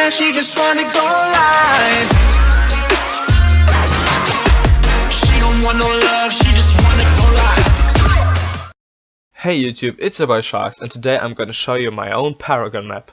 man, she just wanna go live. She don't want no love, she just wanna go live. Hey YouTube, it's your boy Shark'ZxD, and today I'm gonna show you my own Paragon map.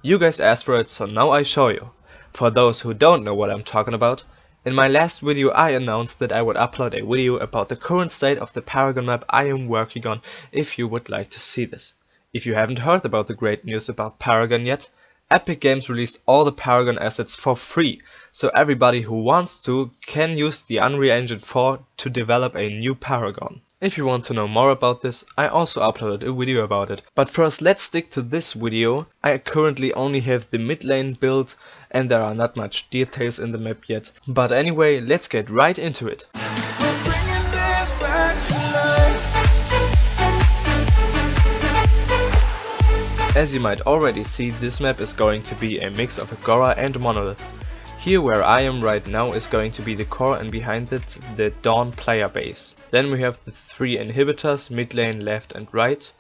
You guys asked for it, so now I show you. For those who don't know what I'm talking about, in my last video I announced that I would upload a video about the current state of the Paragon map I am working on if you would like to see this. If you haven't heard about the great news about Paragon yet, Epic Games released all the Paragon assets for free, so everybody who wants to can use the Unreal Engine 4 to develop a new Paragon. If you want to know more about this, I also uploaded a video about it. But first, let's stick to this video. I currently only have the mid lane built and there are not much details in the map yet. But anyway, let's get right into it. As you might already see, this map is going to be a mix of Agora and Monolith. Here where I am right now is going to be the core, and behind it the Dawn player base. Then we have the 3 inhibitors, mid lane, left and right.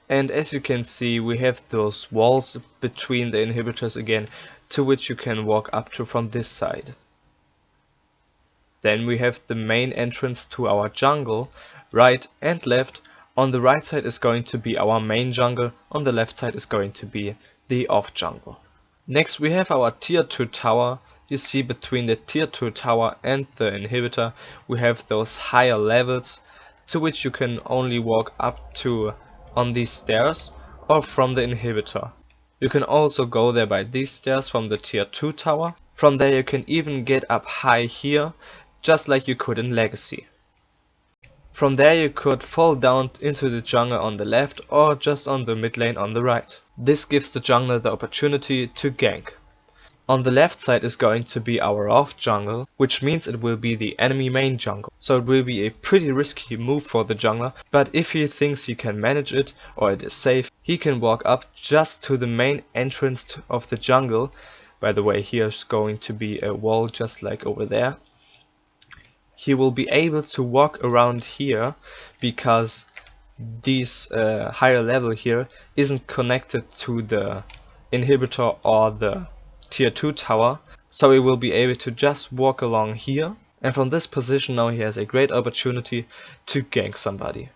And as you can see, we have those walls between the inhibitors again, to which you can walk up to from this side. Then we have the main entrance to our jungle, right and left. On the right side is going to be our main jungle, on the left side is going to be the off jungle. Next we have our tier 2 tower. You see between the tier 2 tower and the inhibitor we have those higher levels to which you can only walk up to on these stairs or from the inhibitor. You can also go there by these stairs from the tier 2 tower. From there you can even get up high here, just like you could in Legacy. From there you could fall down into the jungle on the left or just on the mid lane on the right. This gives the jungler the opportunity to gank. On the left side is going to be our off jungle, which means it will be the enemy main jungle. So it will be a pretty risky move for the jungler, but if he thinks he can manage it or it is safe, he can walk up just to the main entrance of the jungle. By the way, here's going to be a wall just like over there. He will be able to walk around here because this higher level here isn't connected to the inhibitor or the tier 2 tower, so he will be able to just walk along here, and from this position now he has a great opportunity to gank somebody.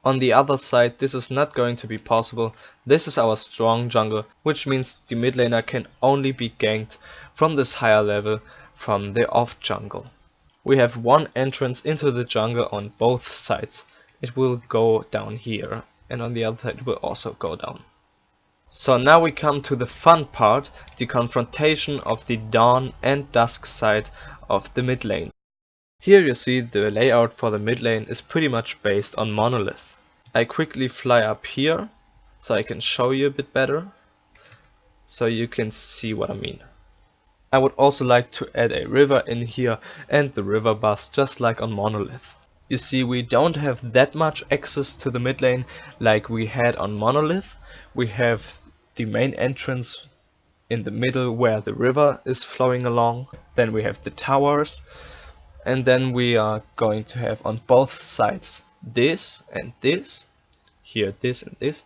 On the other side this is not going to be possible. This is our strong jungle, which means the mid laner can only be ganked from this higher level from the off jungle. We have one entrance into the jungle on both sides. It will go down here, and on the other side it will also go down. So now we come to the fun part, the confrontation of the dawn and dusk side of the mid lane. Here you see the layout for the mid lane is pretty much based on Monolith. I quickly fly up here so I can show you a bit better, so you can see what I mean. I would also like to add a river in here and the river bus just like on Monolith. You see, we don't have that much access to the mid lane like we had on Monolith. We have the main entrance in the middle where the river is flowing along. Then we have the towers, and then we are going to have on both sides this and this, here this and this.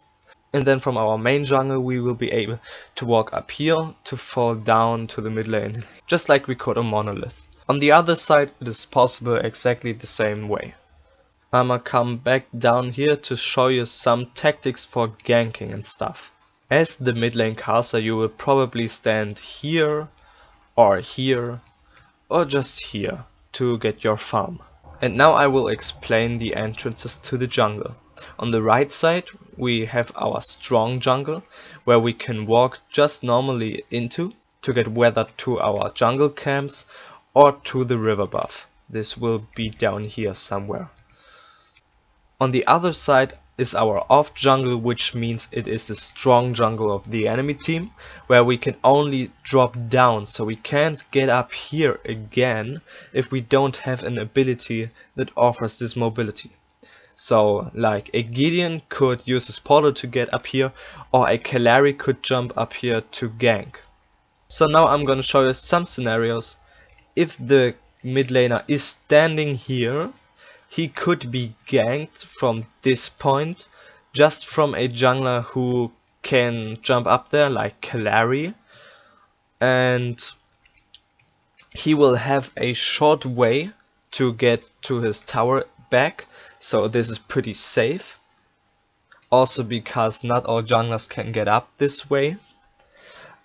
And then from our main jungle we will be able to walk up here to fall down to the mid lane, just like we could on Monolith. On the other side it is possible exactly the same way. I'ma come back down here to show you some tactics for ganking and stuff. As the mid lane caster you will probably stand here or just here to get your farm. And now I will explain the entrances to the jungle. On the right side we have our strong jungle, where we can walk just normally into to get whether to our jungle camps or to the river buff. This will be down here somewhere. On the other side is our off jungle, which means it is the strong jungle of the enemy team, where we can only drop down, so we can't get up here again if we don't have an ability that offers this mobility. So like a Gideon could use his portal to get up here, or a Kalari could jump up here to gank. So now I'm gonna show you some scenarios. If the mid laner is standing here, he could be ganked from this point just from a jungler who can jump up there like Kalari, and he will have a short way to get to his tower back, so this is pretty safe. Also because not all junglers can get up this way.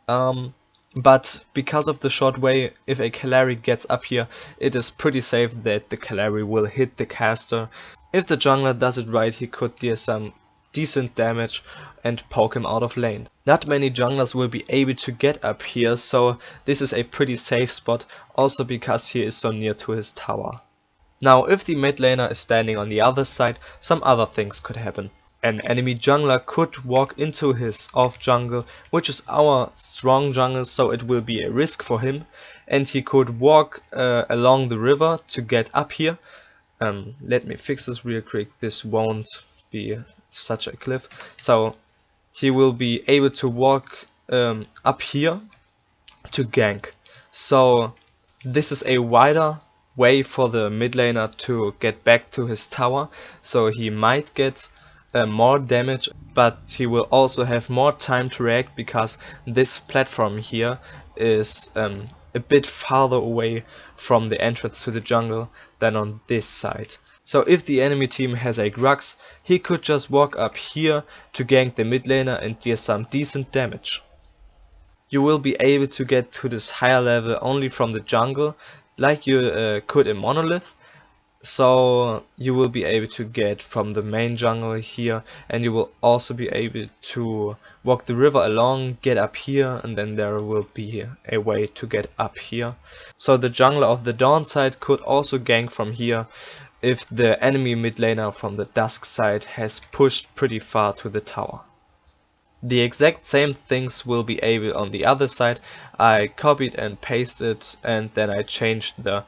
But because of the short way, if a Kallari gets up here, it is pretty safe that the Kallari will hit the caster. If the jungler does it right, he could deal some decent damage and poke him out of lane. Not many junglers will be able to get up here, so this is a pretty safe spot, also because he is so near to his tower. Now if the mid laner is standing on the other side, some other things could happen. An enemy jungler could walk into his off jungle, which is our strong jungle, so it will be a risk for him, and he could walk along the river to get up here. Let me fix this real quick, this won't be such a cliff. So he will be able to walk up here to gank. So this is a wider way for the mid laner to get back to his tower, so he might get more damage, but he will also have more time to react because this platform here is a bit farther away from the entrance to the jungle than on this side. So if the enemy team has a Grux, he could just walk up here to gank the mid laner and deal some decent damage. You will be able to get to this higher level only from the jungle, like you could in Monolith. So you will be able to get from the main jungle here, and you will also be able to walk the river along, get up here, and then there will be a way to get up here. So the jungler of the Dawn side could also gank from here if the enemy mid laner from the Dusk side has pushed pretty far to the tower. The exact same things will be able on the other side. I copied and pasted, and then I changed the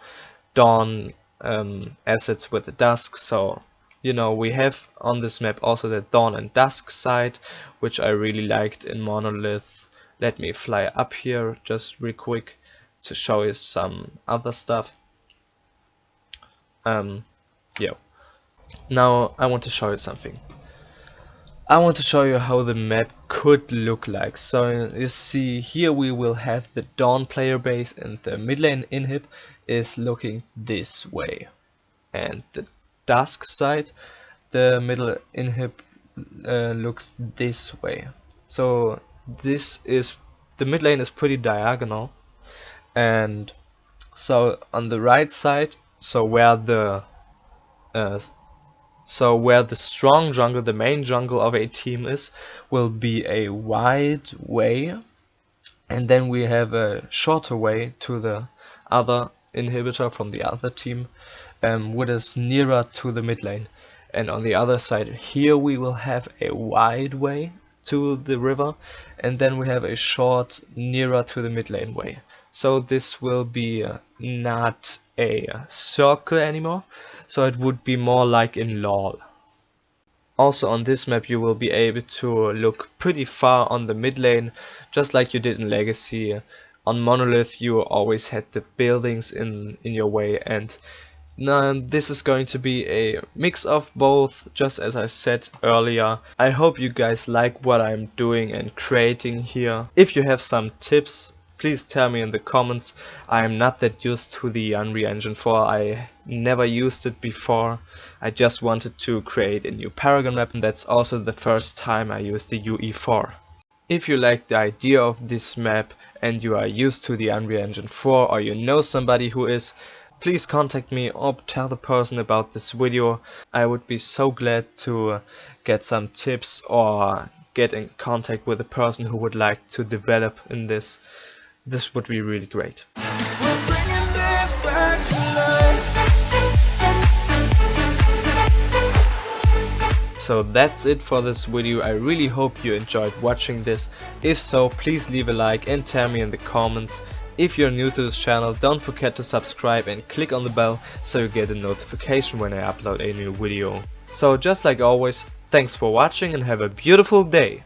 Dawn assets with the Dusk. So you know, we have on this map also the Dawn and Dusk side, which I really liked in Monolith. Let me fly up here just real quick to show you some other stuff. Yeah. Now I want to show you something. I want to show you how the map could look like. So you see here we will have the Dawn player base, and the mid lane inhib is looking this way, and the Dusk side, the middle inhib looks this way. So this is, the mid lane is pretty diagonal, and so on the right side, so where the strong jungle, the main jungle of a team is, will be a wide way, and then we have a shorter way to the other inhibitor from the other team, which is nearer to the mid lane. And on the other side here we will have a wide way to the river, and then we have a short nearer to the mid lane way. So this will be not a circle anymore, so it would be more like in LoL. Also on this map you will be able to look pretty far on the mid lane, just like you did in Legacy. On Monolith you always had the buildings in your way, and this is going to be a mix of both, just as I said earlier. I hope you guys like what I'm doing and creating here. If you have some tips, please tell me in the comments. I am not that used to the Unreal Engine 4, I never used it before. I just wanted to create a new Paragon map, and that's also the first time I used the UE4. If you like the idea of this map and you are used to the Unreal Engine 4, or you know somebody who is, please contact me or tell the person about this video. I would be so glad to get some tips or get in contact with a person who would like to develop in this. This would be really great. We're bringing this back to life. So that's it for this video. I really hope you enjoyed watching this. If so, please leave a like and tell me in the comments. If you're new to this channel, don't forget to subscribe and click on the bell so you get a notification when I upload a new video. So just like always, thanks for watching and have a beautiful day.